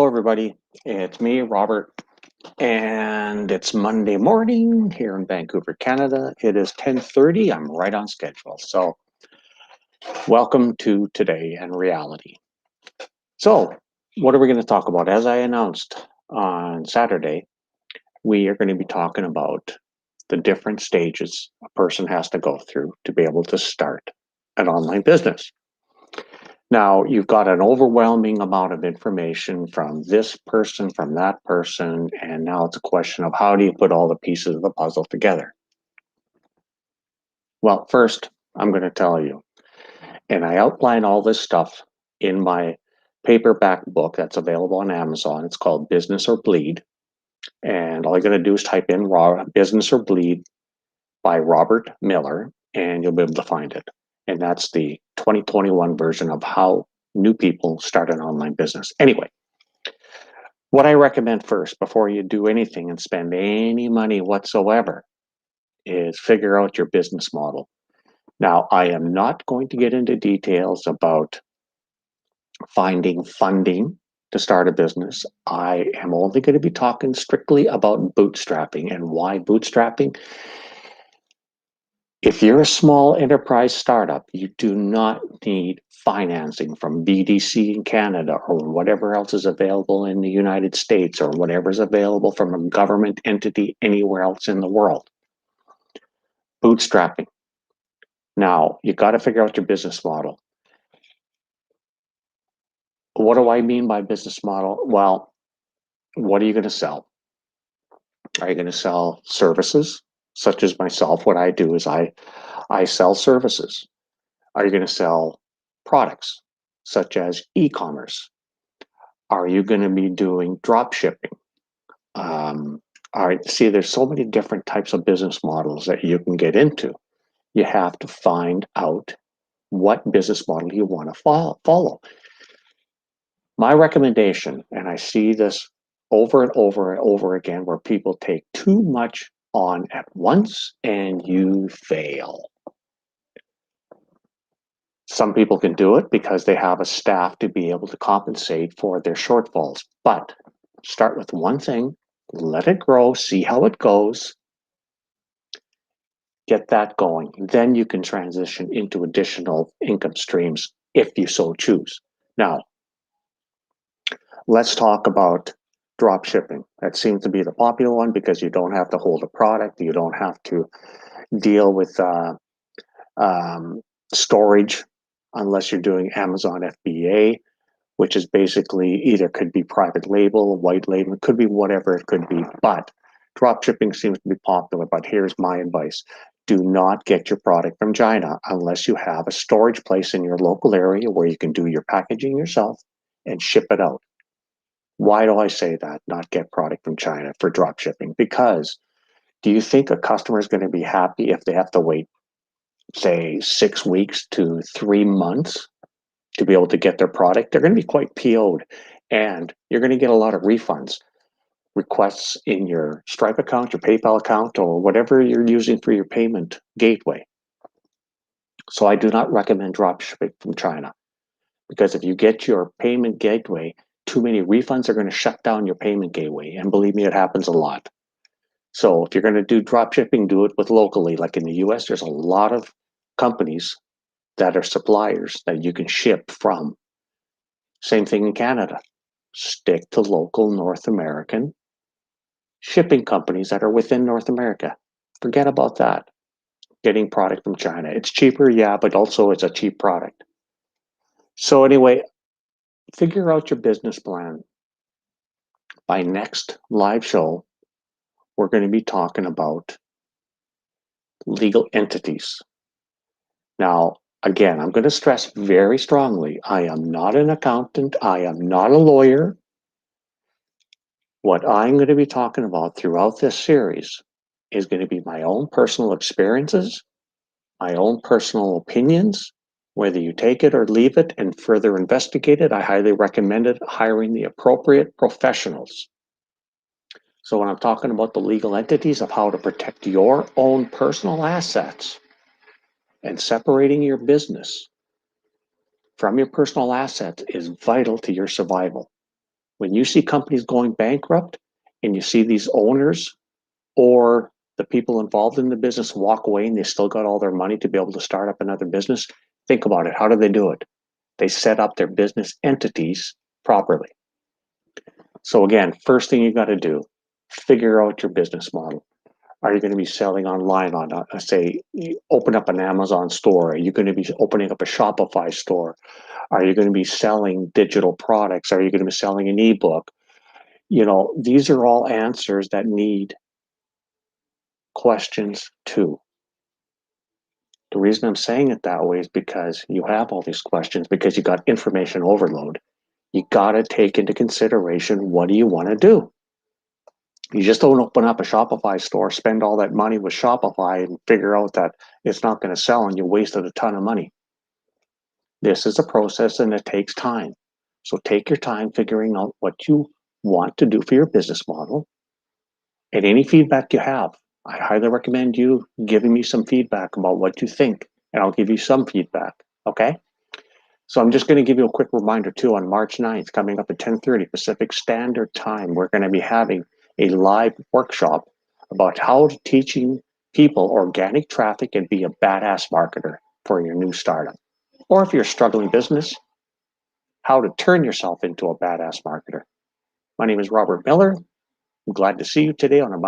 everybody. It's me, Robert, and it's Monday morning here in Vancouver, Canada. It is 10:30. I'm right on schedule. So, welcome to Today and Reality. So, what are we going to talk about? As I announced on Saturday, we are going to be talking about the different stages a person has to go through to be able to start an online business. Now, you've got an overwhelming amount of information from this person, from that person, and now it's a question of how do you put all the pieces of the puzzle together? Well, first, I'm going to tell you, and I outline all this stuff in my paperback book that's available on Amazon. It's called Business or Bleed. And all you're going to do is type in Business or Bleed by Robert Miller, and you'll be able to find it. And that's the 2021 version of how new people start an online business. Anyway, what I recommend first before you do anything and spend any money whatsoever is figure out your business model. Now, I am not going to get into details about finding funding to start a business. I am only going to be talking strictly about bootstrapping. And why bootstrapping? If you're a small enterprise startup, you do not need financing from BDC in Canada or whatever else is available in the United States or whatever is available from a government entity anywhere else in the world. Bootstrapping. Now, you got to figure out your business model. What do I mean by business model? Well, what are you going to sell? Are you going to sell services, such as myself? What I do is I sell services. Are you going to sell products, such as e-commerce? Are you going to be doing drop shipping? See, there's so many different types of business models that you can get into. You have to find out what business model you want to follow. My recommendation, and I see this over and over and over again, where people take too much on at once and you fail. Some people can do it because they have a staff to be able to compensate for their shortfalls. But start with one thing, let it grow, see how it goes, get that going. Then you can transition into additional income streams if you so choose. Now, let's talk about drop shipping. That seems to be the popular one because you don't have to hold a product, you don't have to deal with storage unless you're doing Amazon FBA, which is basically either could be private label, white label, it could be whatever it could be. But drop shipping seems to be popular. But here's my advice. Do not get your product from China unless you have a storage place in your local area where you can do your packaging yourself and ship it out. Why do I say that? Not get product from China for drop shipping? Because do you think a customer is going to be happy if they have to wait, say, 6 weeks to 3 months to be able to get their product? They're going to be quite PO'd, and you're going to get a lot of refunds, requests in your Stripe account, your PayPal account, or whatever you're using for your payment gateway. So I do not recommend drop shipping from China, because if you get your payment gateway, too many refunds are going to shut down your payment gateway. And believe me, it happens a lot. So if you're going to do drop shipping, do it with locally. Like in the US, there's a lot of companies that are suppliers that you can ship from. Same thing in Canada. Stick to local North American shipping companies that are within North America. Forget about that. Getting product from China. It's cheaper, yeah, but also it's a cheap product. So anyway, figure out your business plan. By next live show, we're going to be talking about legal entities. Now, again, I'm going to stress very strongly, I am not an accountant. I am not a lawyer. What I'm going to be talking about throughout this series is going to be my own personal experiences, my own personal opinions. Whether you take it or leave it and further investigate it, I highly recommend it, hiring the appropriate professionals. So when I'm talking about the legal entities of how to protect your own personal assets and separating your business from your personal assets is vital to your survival. When you see companies going bankrupt and you see these owners or the people involved in the business walk away and they still got all their money to be able to start up another business, think about it. How do they do it? They set up their business entities properly. So again, first thing you got to do, figure out your business model. Are you going to be selling online on, say, open up an Amazon store? Are you going to be opening up a Shopify store? Are you going to be selling digital products? Are you going to be selling an ebook? These are all answers that need questions too. The reason I'm saying it that way is because you have all these questions because you got information overload. You got to take into consideration, what do you want to do? You just don't open up a Shopify store, spend all that money with Shopify and figure out that it's not going to sell and you wasted a ton of money. This is a process and it takes time. So take your time figuring out what you want to do for your business model. And any feedback you have, I highly recommend you giving me some feedback about what you think, and I'll give you some feedback. Okay? So I'm just going to give you a quick reminder too. On March 9th, coming up at 10:30 Pacific Standard Time, we're going to be having a live workshop about how to teaching people organic traffic and be a badass marketer for your new startup. Or if you're a struggling business, how to turn yourself into a badass marketer. My name is Robert Miller. I'm glad to see you today on a Monday.